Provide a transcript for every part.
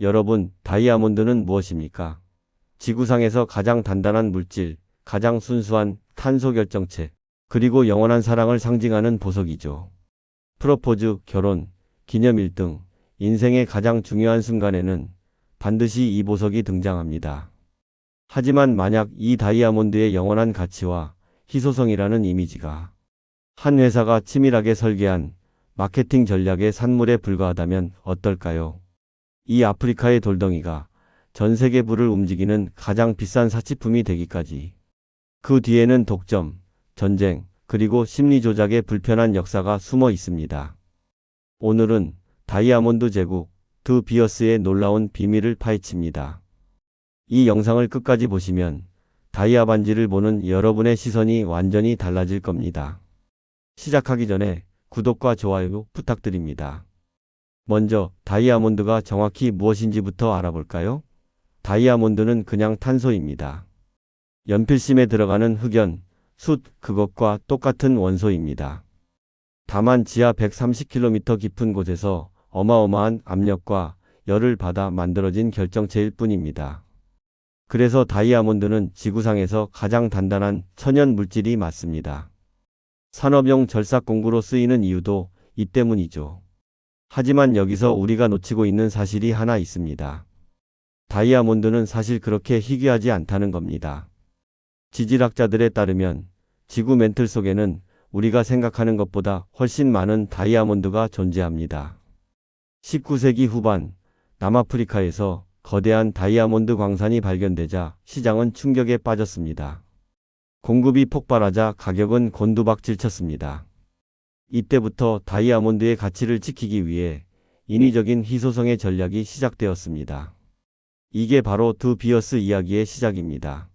여러분, 다이아몬드는 무엇입니까? 지구상에서 가장 단단한 물질, 가장 순수한 탄소 결정체, 그리고 영원한 사랑을 상징하는 보석이죠. 프로포즈, 결혼, 기념일 등 인생의 가장 중요한 순간에는 반드시 이 보석이 등장합니다. 하지만 만약 이 다이아몬드의 영원한 가치와 희소성이라는 이미지가 한 회사가 치밀하게 설계한 마케팅 전략의 산물에 불과하다면 어떨까요? 이 아프리카의 돌덩이가 전 세계 부를 움직이는 가장 비싼 사치품이 되기까지 그 뒤에는 독점, 전쟁, 그리고 심리 조작의 불편한 역사가 숨어 있습니다. 오늘은 다이아몬드 제국 드 비어스의 놀라운 비밀을 파헤칩니다. 이 영상을 끝까지 보시면 다이아 반지를 보는 여러분의 시선이 완전히 달라질 겁니다. 시작하기 전에 구독과 좋아요 부탁드립니다. 먼저 다이아몬드가 정확히 무엇인지부터 알아볼까요? 다이아몬드는 그냥 탄소입니다. 연필심에 들어가는 흑연, 숯, 그것과 똑같은 원소입니다. 다만 지하 130km 깊은 곳에서 어마어마한 압력과 열을 받아 만들어진 결정체일 뿐입니다. 그래서 다이아몬드는 지구상에서 가장 단단한 천연 물질이 맞습니다. 산업용 절삭 공구로 쓰이는 이유도 이 때문이죠. 하지만 여기서 우리가 놓치고 있는 사실이 하나 있습니다. 다이아몬드는 사실 그렇게 희귀하지 않다는 겁니다. 지질학자들에 따르면 지구 멘틀 속에는 우리가 생각하는 것보다 훨씬 많은 다이아몬드가 존재합니다. 19세기 후반 남아프리카에서 거대한 다이아몬드 광산이 발견되자 시장은 충격에 빠졌습니다. 공급이 폭발하자 가격은 곤두박질쳤습니다. 이때부터 다이아몬드의 가치를 지키기 위해 인위적인 희소성의 전략이 시작되었습니다. 이게 바로 드 비어스 이야기의 시작입니다.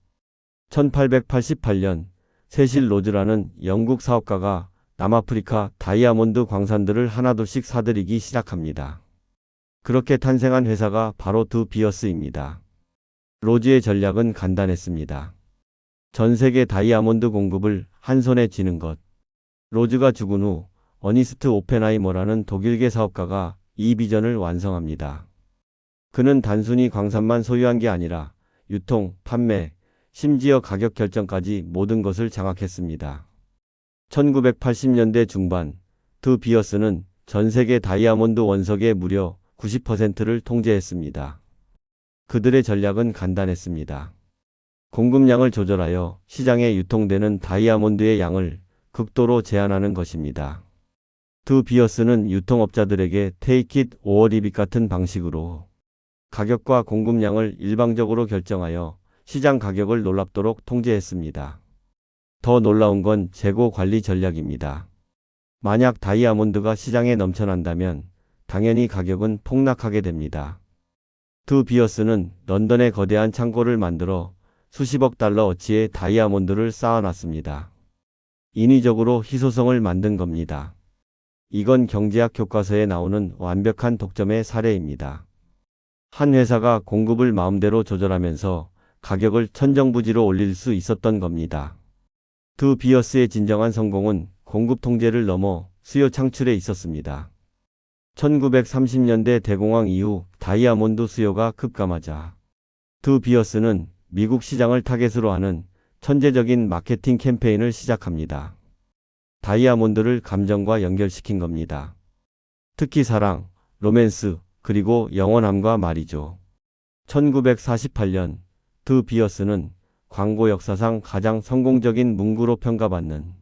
1888년 세실 로즈라는 영국 사업가가 남아프리카 다이아몬드 광산들을 하나둘씩 사들이기 시작합니다. 그렇게 탄생한 회사가 바로 드 비어스입니다. 로즈의 전략은 간단했습니다. 전 세계 다이아몬드 공급을 한 손에 쥐는 것. 로즈가 죽은 후 어니스트 오펜하이머라는 독일계 사업가가 이 비전을 완성합니다. 그는 단순히 광산만 소유한 게 아니라 유통, 판매, 심지어 가격 결정까지 모든 것을 장악했습니다. 1980년대 중반 드 비어스는 전 세계 다이아몬드 원석의 무려 90%를 통제했습니다. 그들의 전략은 간단했습니다. 공급량을 조절하여 시장에 유통되는 다이아몬드의 양을 극도로 제한하는 것입니다. 드 비어스는 유통업자들에게 take it or leave it 같은 방식으로 가격과 공급량을 일방적으로 결정하여 시장 가격을 놀랍도록 통제했습니다. 더 놀라운 건 재고 관리 전략입니다. 만약 다이아몬드가 시장에 넘쳐난다면 당연히 가격은 폭락하게 됩니다. 드 비어스는 런던에 거대한 창고를 만들어 수십억 달러어치의 다이아몬드를 쌓아놨습니다. 인위적으로 희소성을 만든 겁니다. 이건 경제학 교과서에 나오는 완벽한 독점의 사례입니다. 한 회사가 공급을 마음대로 조절하면서 가격을 천정부지로 올릴 수 있었던 겁니다. 드 비어스의 진정한 성공은 공급 통제를 넘어 수요 창출에 있었습니다. 1930년대 대공황 이후 다이아몬드 수요가 급감하자 드 비어스는 미국 시장을 타겟으로 하는 천재적인 마케팅 캠페인을 시작합니다. 다이아몬드를 감정과 연결시킨 겁니다. 특히 사랑, 로맨스, 그리고 영원함과 말이죠. 1948년 드 비어스는 광고 역사상 가장 성공적인 문구로 평가받는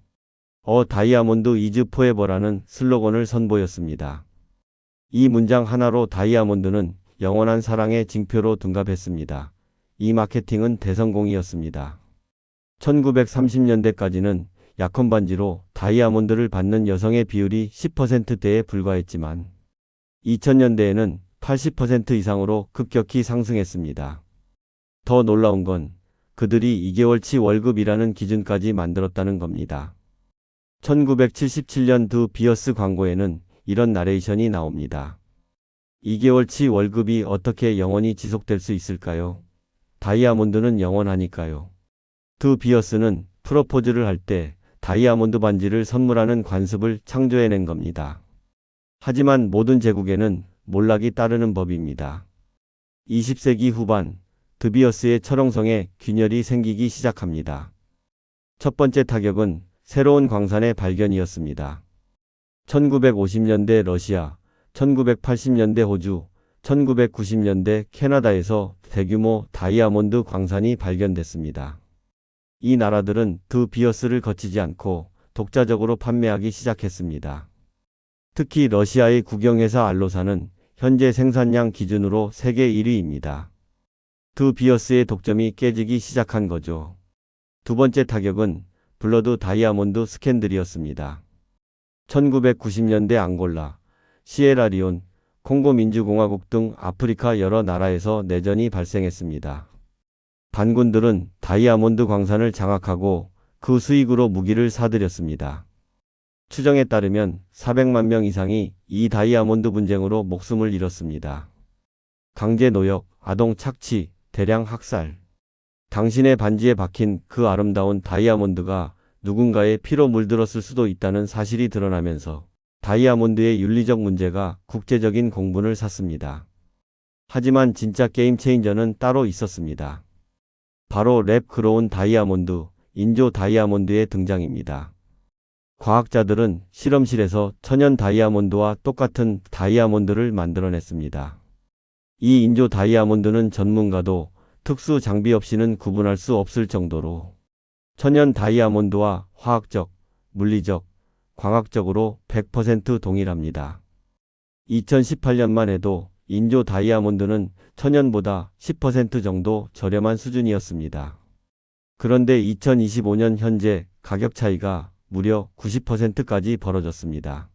다이아몬드 is forever라는 슬로건을 선보였습니다. 이 문장 하나로 다이아몬드는 영원한 사랑의 징표로 둔갑했습니다. 이 마케팅은 대성공이었습니다. 1930년대까지는 약혼 반지로 다이아몬드를 받는 여성의 비율이 10%대에 불과했지만 2000년대에는 80% 이상으로 급격히 상승했습니다. 더 놀라운 건 그들이 2개월치 월급이라는 기준까지 만들었다는 겁니다. 1977년 드 비어스 광고에는 이런 나레이션이 나옵니다. 2개월치 월급이 어떻게 영원히 지속될 수 있을까요? 다이아몬드는 영원하니까요. 드 비어스는 프로포즈를 할 때 다이아몬드 반지를 선물하는 관습을 창조해낸 겁니다. 하지만 모든 제국에는 몰락이 따르는 법입니다. 20세기 후반 드비어스의 철옹성에 균열이 생기기 시작합니다. 첫 번째 타격은 새로운 광산의 발견이었습니다. 1950년대 러시아, 1980년대 호주, 1990년대 캐나다에서 대규모 다이아몬드 광산이 발견됐습니다. 이 나라들은 드비어스를 거치지 않고 독자적으로 판매하기 시작했습니다. 특히 러시아의 국영회사 알로사는 현재 생산량 기준으로 세계 1위입니다. 드비어스의 독점이 깨지기 시작한 거죠. 두 번째 타격은 블러드 다이아몬드 스캔들이었습니다. 1990년대 앙골라, 시에라리온, 콩고 민주공화국 등 아프리카 여러 나라에서 내전이 발생했습니다. 반군들은 다이아몬드 광산을 장악하고 그 수익으로 무기를 사들였습니다. 추정에 따르면 400만 명 이상이 이 다이아몬드 분쟁으로 목숨을 잃었습니다. 강제 노역, 아동 착취, 대량 학살. 당신의 반지에 박힌 그 아름다운 다이아몬드가 누군가의 피로 물들었을 수도 있다는 사실이 드러나면서 다이아몬드의 윤리적 문제가 국제적인 공분을 샀습니다. 하지만 진짜 게임 체인저는 따로 있었습니다. 바로 랩 그로운 다이아몬드, 인조 다이아몬드의 등장입니다. 과학자들은 실험실에서 천연 다이아몬드와 똑같은 다이아몬드를 만들어냈습니다. 이 인조 다이아몬드는 전문가도 특수 장비 없이는 구분할 수 없을 정도로 천연 다이아몬드와 화학적, 물리적, 광학적으로 100% 동일합니다. 2018년만 해도 인조 다이아몬드는 천연보다 10% 정도 저렴한 수준이었습니다. 그런데 2025년 현재 가격 차이가 무려 90%까지 벌어졌습니다.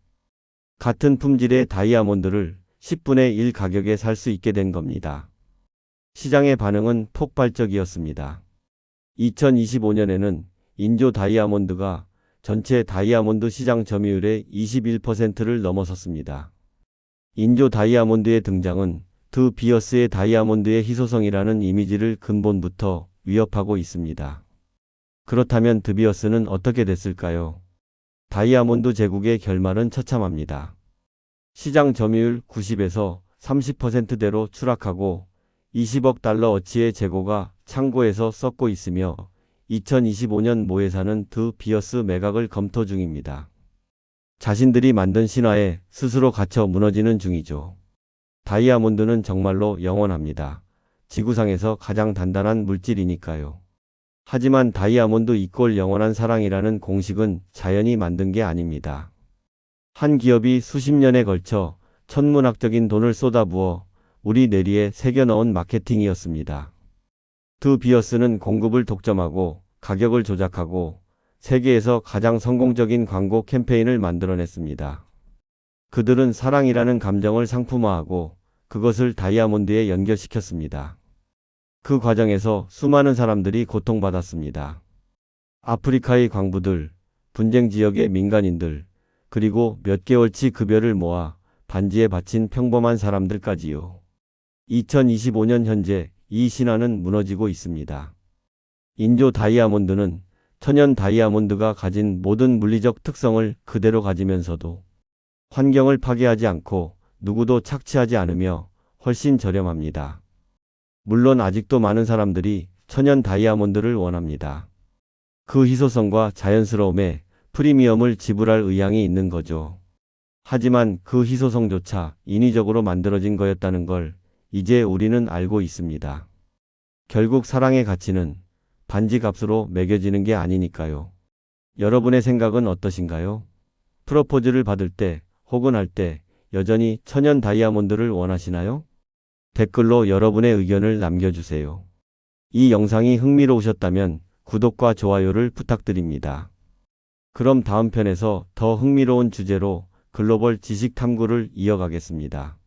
같은 품질의 다이아몬드를 10분의 1 가격에 살 수 있게 된 겁니다. 시장의 반응은 폭발적이었습니다. 2025년에는 인조 다이아몬드가 전체 다이아몬드 시장 점유율의 21%를 넘어섰습니다. 인조 다이아몬드의 등장은 드비어스의 다이아몬드의 희소성이라는 이미지를 근본부터 위협하고 있습니다. 그렇다면 드비어스는 어떻게 됐을까요? 다이아몬드 제국의 결말은 처참합니다. 시장 점유율 90에서 30%대로 추락하고 20억 달러 어치의 재고가 창고에서 썩고 있으며 2025년 모회사는 드비어스 매각을 검토 중입니다. 자신들이 만든 신화에 스스로 갇혀 무너지는 중이죠. 다이아몬드는 정말로 영원합니다. 지구상에서 가장 단단한 물질이니까요. 하지만 다이아몬드 이꼴 영원한 사랑이라는 공식은 자연이 만든 게 아닙니다. 한 기업이 수십 년에 걸쳐 천문학적인 돈을 쏟아부어 우리 뇌리에 새겨 넣은 마케팅이었습니다. 드비어스는 공급을 독점하고 가격을 조작하고 세계에서 가장 성공적인 광고 캠페인을 만들어냈습니다. 그들은 사랑이라는 감정을 상품화하고 그것을 다이아몬드에 연결시켰습니다. 그 과정에서 수많은 사람들이 고통받았습니다. 아프리카의 광부들, 분쟁 지역의 민간인들, 그리고 몇 개월치 급여를 모아 반지에 바친 평범한 사람들까지요. 2025년 현재 이 신화는 무너지고 있습니다. 인조 다이아몬드는 천연 다이아몬드가 가진 모든 물리적 특성을 그대로 가지면서도 환경을 파괴하지 않고 누구도 착취하지 않으며 훨씬 저렴합니다. 물론 아직도 많은 사람들이 천연 다이아몬드를 원합니다. 그 희소성과 자연스러움에 프리미엄을 지불할 의향이 있는 거죠. 하지만 그 희소성조차 인위적으로 만들어진 거였다는 걸 이제 우리는 알고 있습니다. 결국 사랑의 가치는 반지 값으로 매겨지는 게 아니니까요. 여러분의 생각은 어떠신가요? 프로포즈를 받을 때 혹은 할 때 여전히 천연 다이아몬드를 원하시나요? 댓글로 여러분의 의견을 남겨주세요. 이 영상이 흥미로우셨다면 구독과 좋아요를 부탁드립니다. 그럼 다음 편에서 더 흥미로운 주제로 글로벌 지식 탐구를 이어가겠습니다.